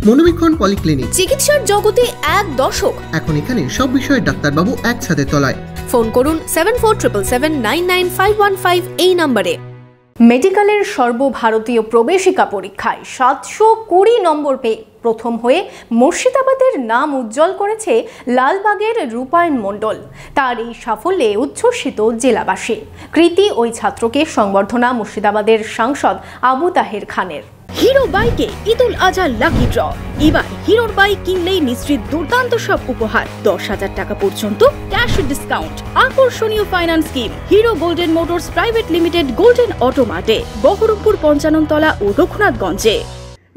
মনোবীক্ষণ polyclinic, চিকিৎসার জগতে এক দশক। এখন এখানে সব বিষয়ে ডাক্তারবাবু একসাথে তলায়। ফোন করুন 7477799515 এই নম্বরে। মেডিকেলের সর্বভারতীয় প্রবেশিকা পরীক্ষায় 720 নম্বর পেয়ে প্রথম হয়ে মুর্শিদাবাদের নাম উজ্জ্বল করেছে লালবাগের রূপায়ণ মণ্ডল। তার এই সাফল্যে উচ্ছ্বসিত জেলাবাসী। কৃতি ওই ছাত্রকে সংবর্ধনা মুর্শিদাবাদের সাংসদ আবু তাহের খানের। হিরো বাইকে ঈদুল আজহা লাকি ড্র। এবার হিরোর বাইক কিনলেই নিশ্চিত দুর্দান্ত সব উপহার। 10,000 টাকা পর্যন্ত ক্যাশ ডিসকাউন্ট, আকর্ষণীয় finance scheme. Hero golden motors private limited, golden auto মার্টে, বহরমপুর 55তলা ও রঘুনাথগঞ্জে।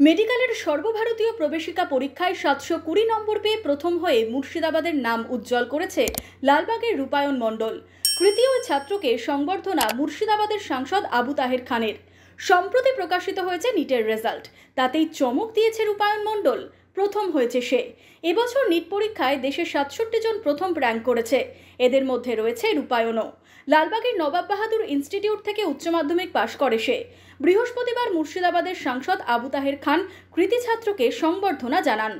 মেডিকেলের সর্বভারতীয় প্রবেশিকা পরীক্ষায় 720 নম্বর পেয়ে প্রথম হয়ে মুর্শিদাবাদের নাম উজ্জ্বল করেছে লালবাগের রূপায়ণ মণ্ডল। তৃতীয় ছাত্রকে সংবর্ধনা মুর্শিদাবাদের সাংসদ আবু তাহের খানের। সম্প্রতি প্রকাশিত হয়েছে নিটের রেজাল্ট, তাতেই চমক দিয়েছে রূপায়ণ মণ্ডল। প্রথম হয়েছে সে। এবছর নিট পরীক্ষায় দেশের 67 জন প্রথম র্যাঙ্ক করেছে, এদের মধ্যে রয়েছে রূপায়ণও। লালবাগের নবাব বাহাদুর ইনস্টিটিউট থেকে উচ্চ মাধ্যমিক পাশ করে সে। বৃহস্পতিবার মুর্শিদাবাদের সাংসদ আবু তাহের খান কৃতি ছাত্রকে সংবর্ধনা জানান।